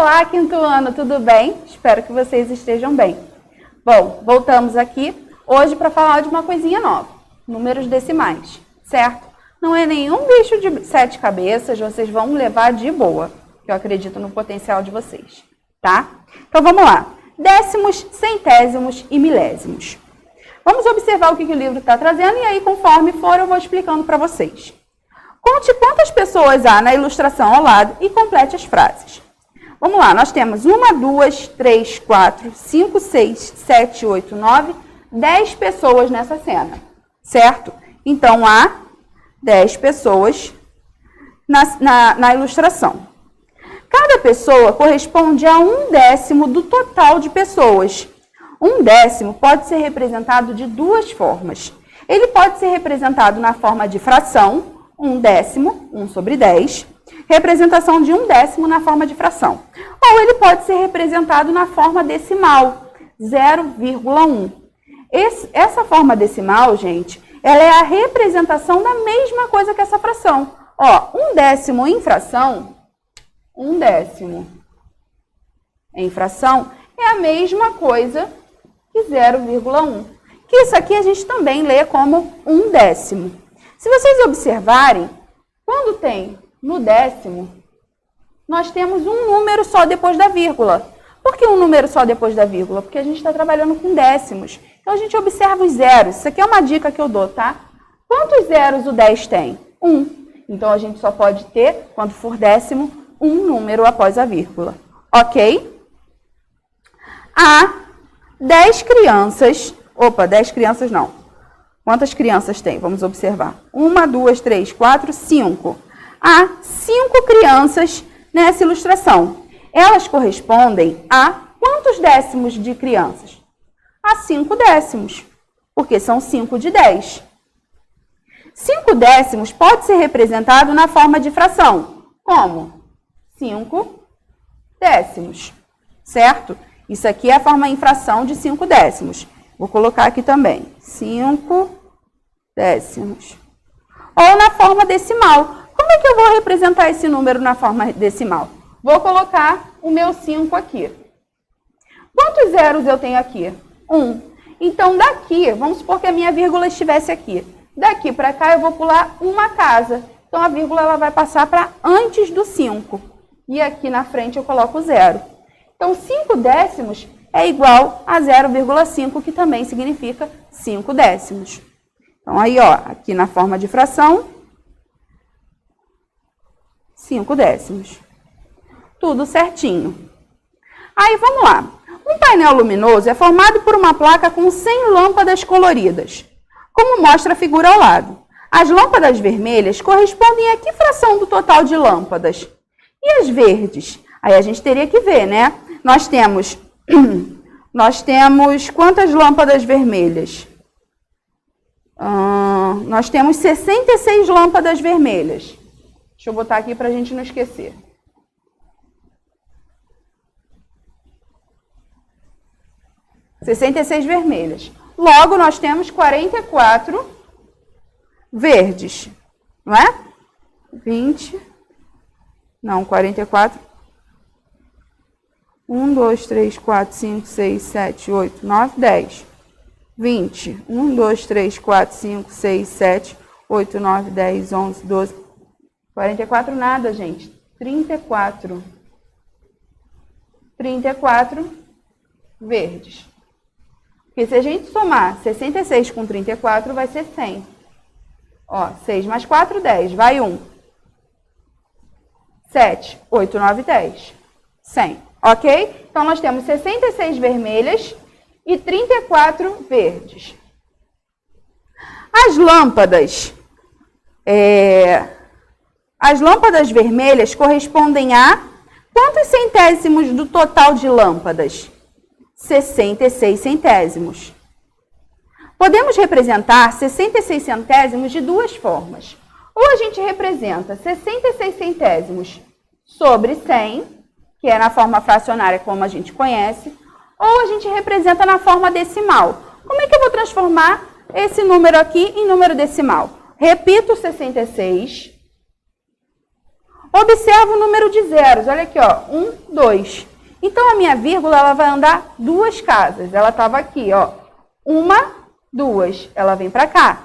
Olá, quinto ano, tudo bem? Espero que vocês estejam bem. Bom, voltamos aqui hoje para falar de uma coisinha nova, números decimais, certo? Não é nenhum bicho de 7 cabeças, vocês vão levar de boa, que eu acredito no potencial de vocês, tá? Então vamos lá, décimos, centésimos e milésimos. Vamos observar o que o livro está trazendo e aí, conforme for, eu vou explicando para vocês. Conte quantas pessoas há na ilustração ao lado e complete as frases. Vamos lá, nós temos 1, 2, 3, 4, 5, 6, 7, 8, 9, 10 pessoas nessa cena, certo? Então, há 10 pessoas na ilustração. Cada pessoa corresponde a 1/10 do total de pessoas. 1/10 pode ser representado de duas formas. Ele pode ser representado na forma de fração, 1/10, 1 sobre 10, representação de 1/10 na forma de fração. Ou ele pode ser representado na forma decimal, 0,1. Essa forma decimal, gente, ela é a representação da mesma coisa que essa fração. Ó, 1/10 em fração, 1/10 em fração é a mesma coisa que 0,1. Que isso aqui a gente também lê como 1/10. Se vocês observarem, quando tem no décimo, nós temos um número só depois da vírgula. Por que um número só depois da vírgula? Porque a gente está trabalhando com décimos. Então, a gente observa os zeros. Isso aqui é uma dica que eu dou, tá? Quantos zeros o 10 tem? 1. Então, a gente só pode ter, quando for décimo, um número após a vírgula. Ok? Há 10 crianças... Opa, 10 crianças não. Quantas crianças tem? Vamos observar. 1, 2, 3, 4, 5. Há 5 crianças nessa ilustração. Elas correspondem a quantos décimos de crianças? A 5 décimos, porque são 5 de 10. 5 décimos pode ser representado na forma de fração. Como? 5 décimos, certo? Isso aqui é a forma em fração de 5 décimos. Vou colocar aqui também, 5 décimos. Ou na forma decimal. Como é que eu vou representar esse número na forma decimal? Vou colocar o meu 5 aqui. Quantos zeros eu tenho aqui? 1. Então, daqui, vamos supor que a minha vírgula estivesse aqui. Daqui para cá, eu vou pular uma casa. Então, a vírgula ela vai passar para antes do 5. E aqui na frente eu coloco 0. Então, 5 décimos é igual a 0,5, que também significa 5 décimos. Então, aí, ó, aqui na forma de fração, 5 décimos. Tudo certinho. Aí, vamos lá. Um painel luminoso é formado por uma placa com 100 lâmpadas coloridas, como mostra a figura ao lado. As lâmpadas vermelhas correspondem a que fração do total de lâmpadas? E as verdes? Aí a gente teria que ver, né? Nós temos quantas lâmpadas vermelhas? Nós temos 66 lâmpadas vermelhas. Deixa eu botar aqui para a gente não esquecer. (66 vermelhas. Logo, nós temos 44 verdes, não é? 44. 1, 2, 3, 4, 5, 6, 7, 8, 9, 10. 20. 1, 2, 3, 4, 5, 6, 7, 8, 9, 10, 11, 12. 44 nada, gente. 34. 34 verdes. Porque se a gente somar 66 com 34, vai ser 100. Ó, 6 mais 4, 10. Vai 1. 7, 8, 9, 10. 100. Ok? Então, nós temos 66 vermelhas e 34 verdes. As lâmpadas vermelhas correspondem a quantos centésimos do total de lâmpadas? 66 centésimos. Podemos representar 66 centésimos de duas formas. Ou a gente representa 66 centésimos sobre 100, que é na forma fracionária como a gente conhece, ou a gente representa na forma decimal. Como é que eu vou transformar esse número aqui em número decimal? Repito 66. Observa o número de zeros. Olha aqui, ó. 1, 2. Então, a minha vírgula ela vai andar 2 casas. Ela estava aqui, ó. 1, 2. Ela vem para cá.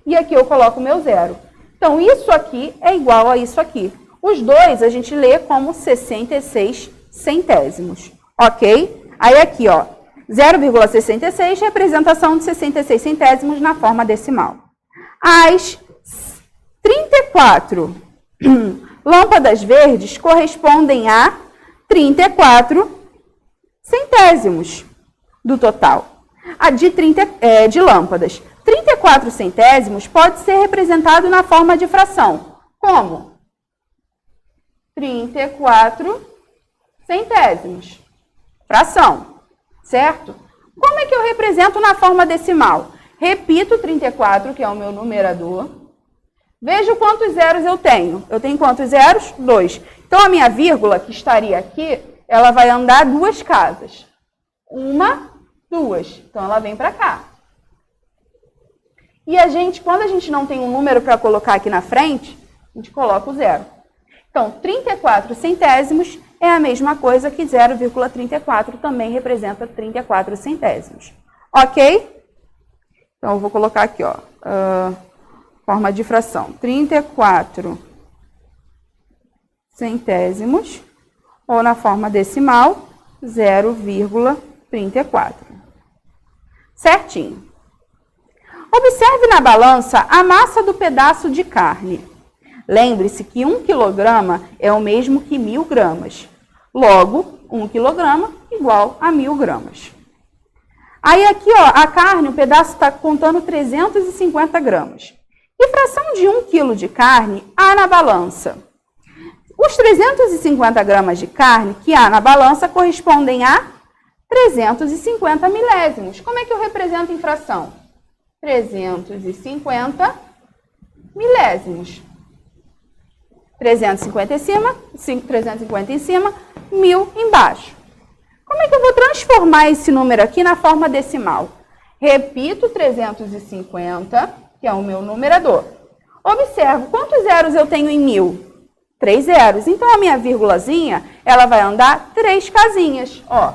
E aqui eu coloco o meu zero. Então, isso aqui é igual a isso aqui. Os dois a gente lê como 66 centésimos. Ok? Aí aqui, ó. 0,66, representação de 66 centésimos na forma decimal. As 34 lâmpadas verdes correspondem a 34 centésimos do total de lâmpadas. 34 centésimos pode ser representado na forma de fração. Como? 34 centésimos. Fração, certo? Como é que eu represento na forma decimal? Repito 34, que é o meu numerador. Vejo quantos zeros eu tenho. Eu tenho quantos zeros? 2. Então, a minha vírgula, que estaria aqui, ela vai andar 2 casas. 1, 2. Então, ela vem para cá. E quando a gente não tem um número para colocar aqui na frente, a gente coloca o zero. Então, 34 centésimos é a mesma coisa que 0,34 também representa 34 centésimos. Ok? Então, eu vou colocar aqui, ó, forma de fração. 34 centésimos, ou na forma decimal, 0,34. Certinho. Observe na balança a massa do pedaço de carne. Lembre-se que 1 quilograma é o mesmo que 1000 gramas. Logo, 1 quilograma igual a 1000 gramas. Aí aqui, ó, a carne, o pedaço está contando 350 gramas. Que fração de 1 quilo de carne há na balança? Os 350 gramas de carne que há na balança correspondem a 350 milésimos. Como é que eu represento em fração? 350 milésimos. 350 em cima, 1000 embaixo. Como é que eu vou transformar esse número aqui na forma decimal? Repito 350, que é o meu numerador. Observo quantos zeros eu tenho em 1000? 3 zeros. Então, a minha vírgulazinha, ela vai andar 3 casinhas. Ó,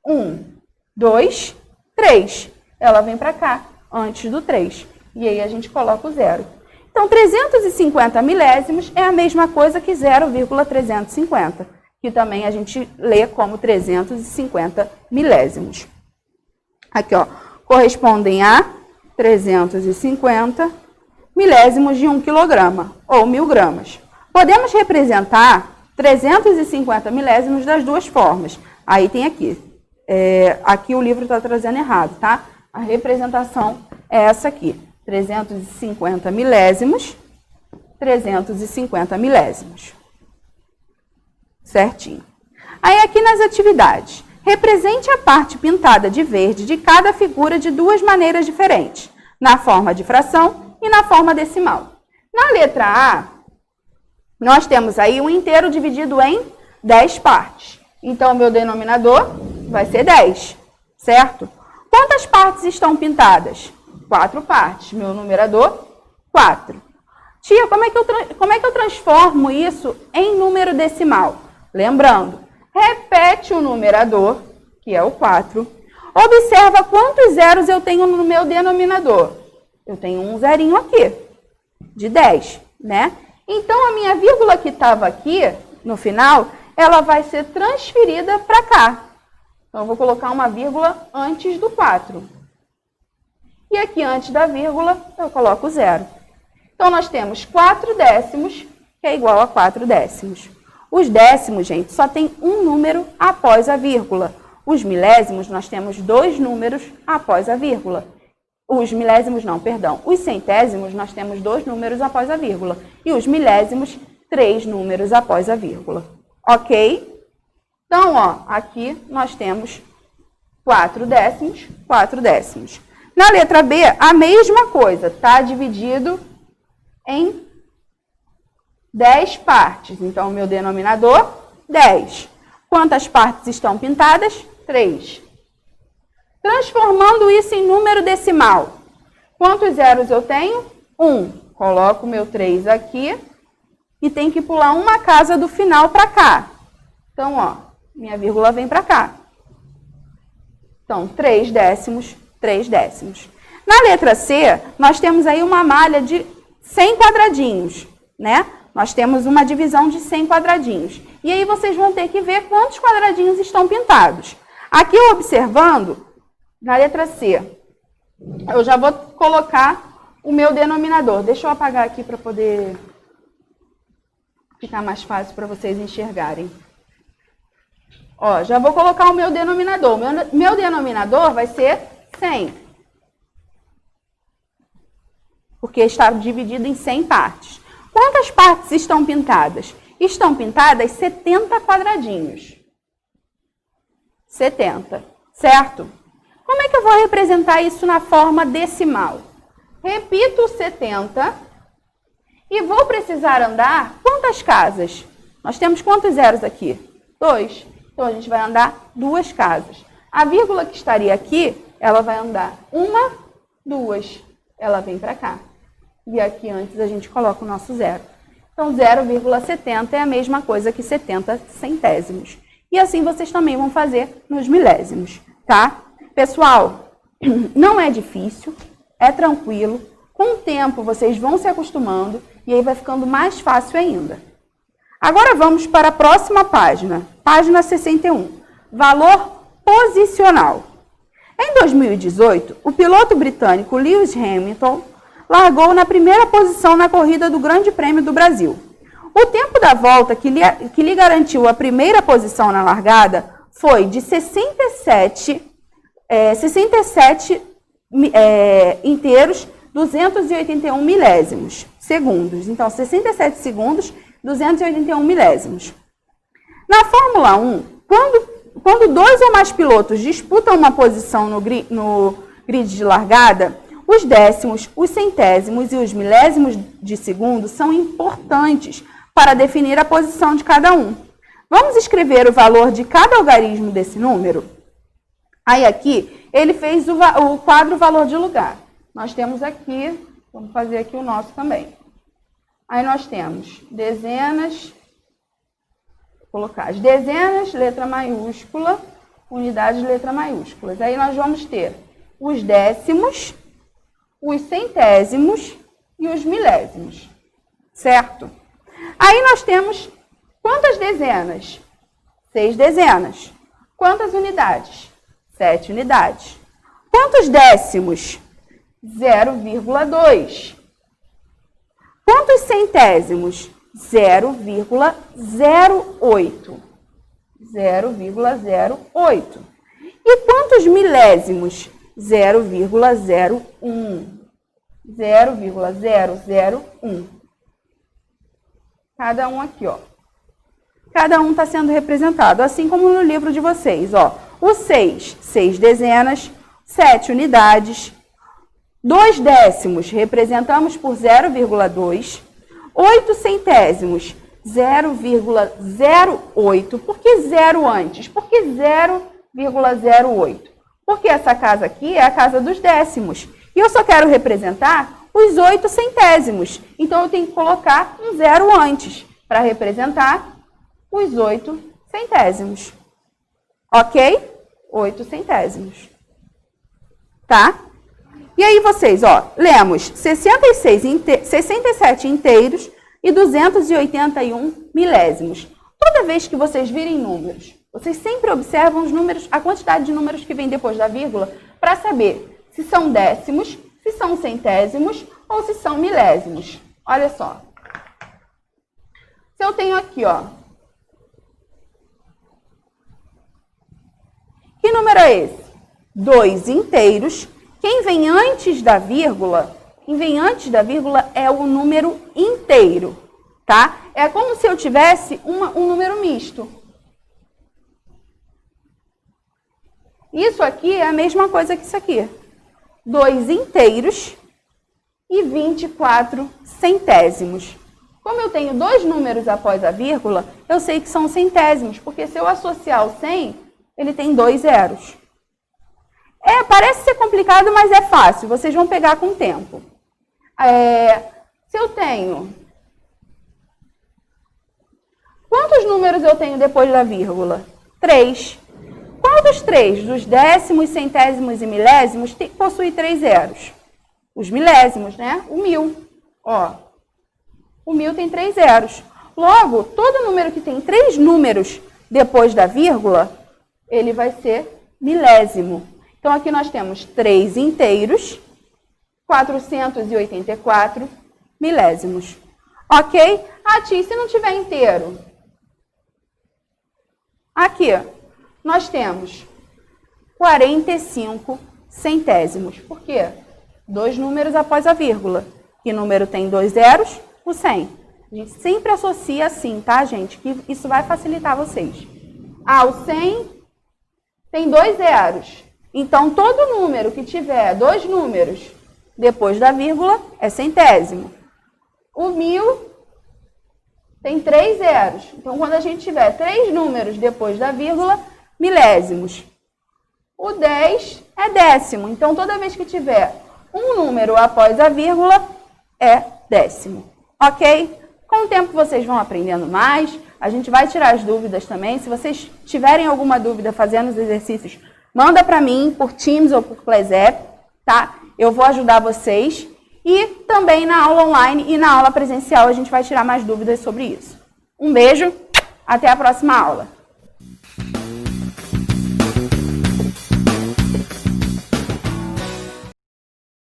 1, 2, 3. Ela vem para cá, antes do 3. E aí, a gente coloca o zero. Então, 350 milésimos é a mesma coisa que 0,350, que também a gente lê como 350 milésimos. Aqui, ó, correspondem a 350 milésimos de 1 quilograma, ou 1000 gramas. Podemos representar 350 milésimos das duas formas. Aí tem aqui. Aqui o livro está trazendo errado, tá? A representação é essa aqui. 350 milésimos, 350 milésimos. Certinho. Aí aqui nas atividades, represente a parte pintada de verde de cada figura de duas maneiras diferentes, na forma de fração e na forma decimal. Na letra A, nós temos aí um inteiro dividido em 10 partes. Então, o meu denominador vai ser 10, certo? Quantas partes estão pintadas? 4 partes. Meu numerador, 4. Tia, como é que eu transformo isso em número decimal? Lembrando, repete o numerador, que é o 4. Observa quantos zeros eu tenho no meu denominador. Eu tenho um zerinho aqui, de 10, né? Então, a minha vírgula que estava aqui, no final, ela vai ser transferida para cá. Então, eu vou colocar uma vírgula antes do 4. E aqui, antes da vírgula, eu coloco 0. Então, nós temos 4 décimos, que é igual a 4 décimos. Os décimos, gente, só tem um número após a vírgula. Os milésimos, nós temos 2 números após a vírgula. Os milésimos não, perdão. Os centésimos, nós temos 2 números após a vírgula. E os milésimos, 3 números após a vírgula. Ok? Então, ó, aqui nós temos 4 décimos, 4 décimos. Na letra B, a mesma coisa, está dividido em 10 partes. Então, o meu denominador, 10. Quantas partes estão pintadas? 3. Transformando isso em número decimal. Quantos zeros eu tenho? 1. Coloco o meu 3 aqui. e tem que pular uma casa do final para cá. Então, ó, minha vírgula vem para cá. Então, 3 décimos, 3 décimos. Na letra C, nós temos aí uma malha de 100 quadradinhos, né? Nós temos uma divisão de 100 quadradinhos. E aí vocês vão ter que ver quantos quadradinhos estão pintados. Aqui, observando, na letra C, eu já vou colocar o meu denominador. Deixa eu apagar aqui para poder ficar mais fácil para vocês enxergarem. Ó, já vou colocar o meu denominador. Meu denominador vai ser 100. Porque está dividido em 100 partes. Quantas partes estão pintadas? Estão pintadas 70 quadradinhos. 70, certo? Como é que eu vou representar isso na forma decimal? Repito o 70 e vou precisar andar quantas casas? Nós temos quantos zeros aqui? 2. Então, a gente vai andar 2 casas. A vírgula que estaria aqui, ela vai andar 1, 2. Ela vem para cá. E aqui antes a gente coloca o nosso zero. Então, 0,70 é a mesma coisa que 70 centésimos. E assim vocês também vão fazer nos milésimos, tá? Pessoal, não é difícil, é tranquilo. Com o tempo vocês vão se acostumando e aí vai ficando mais fácil ainda. Agora vamos para a próxima página, página 61, valor posicional. Em 2018, o piloto britânico Lewis Hamilton largou na primeira posição na corrida do Grande Prêmio do Brasil. O tempo da volta que lhe garantiu a primeira posição na largada foi de 67 inteiros, 281 milésimos segundos. Então, 67 segundos, 281 milésimos. Na Fórmula 1, quando 2 ou mais pilotos disputam uma posição no grid de largada, os décimos, os centésimos e os milésimos de segundo são importantes para definir a posição de cada um. Vamos escrever o valor de cada algarismo desse número? Aí aqui, ele fez o quadro valor de lugar. Nós temos aqui, vamos fazer aqui o nosso também. Aí nós temos dezenas, vou colocar as dezenas, letra maiúscula, unidades, letra maiúsculas. Aí nós vamos ter os décimos, os centésimos e os milésimos, certo? Aí nós temos quantas dezenas? 6 dezenas. Quantas unidades? 7 unidades. Quantos décimos? 0,2. Quantos centésimos? 0,08. 0,08. E quantos milésimos? 0,01. 0,001. Cada um aqui, ó. Cada um está sendo representado, assim como no livro de vocês, ó. O 6, 6 dezenas, 7 unidades, 2 décimos representamos por 0,2, 8 centésimos, 0,08. Por que 0 antes? Por que 0,08? Porque essa casa aqui é a casa dos décimos. E eu só quero representar os 8 centésimos. Então, eu tenho que colocar um 0 antes para representar os 8 centésimos. Ok? 8 centésimos. Tá? E aí vocês, ó, lemos 67 inteiros e 281 milésimos. Toda vez que vocês virem números, vocês sempre observam os números, a quantidade de números que vem depois da vírgula, para saber se são décimos, se são centésimos ou se são milésimos. Olha só. Se eu tenho aqui, ó. Que número é esse? 2 inteiros. Quem vem antes da vírgula é o número inteiro, tá? É como se eu tivesse um número misto. Isso aqui é a mesma coisa que isso aqui. 2 inteiros e 24 centésimos. Como eu tenho 2 números após a vírgula, eu sei que são centésimos, porque se eu associar o 100, ele tem 2 zeros. Parece ser complicado, mas é fácil. Vocês vão pegar com o tempo. Se eu tenho Quantos números eu tenho depois da vírgula? 3. Qual dos 3, dos décimos, centésimos e milésimos, possui 3 zeros? Os milésimos, né? O 1000. Ó, o 1000 tem 3 zeros. Logo, todo número que tem 3 números depois da vírgula, ele vai ser milésimo. Então, aqui nós temos 3 inteiros, 484 milésimos. Ok? Ah, tia, se não tiver inteiro? Aqui, nós temos 45 centésimos. Por quê? 2 números após a vírgula. Que número tem 2 zeros? O 100. A gente sempre associa assim, tá, gente? Que isso vai facilitar vocês. Ah, o 100 tem 2 zeros. Então, todo número que tiver 2 números depois da vírgula é centésimo. O 1000 tem 3 zeros. Então, quando a gente tiver 3 números depois da vírgula, milésimos. O 10 é décimo. Então, toda vez que tiver um número após a vírgula, é décimo. Ok? Com o tempo, vocês vão aprendendo mais. A gente vai tirar as dúvidas também. Se vocês tiverem alguma dúvida fazendo os exercícios, manda para mim por Teams ou por Clezep, tá? Eu vou ajudar vocês. E também na aula online e na aula presencial a gente vai tirar mais dúvidas sobre isso. Um beijo, até a próxima aula.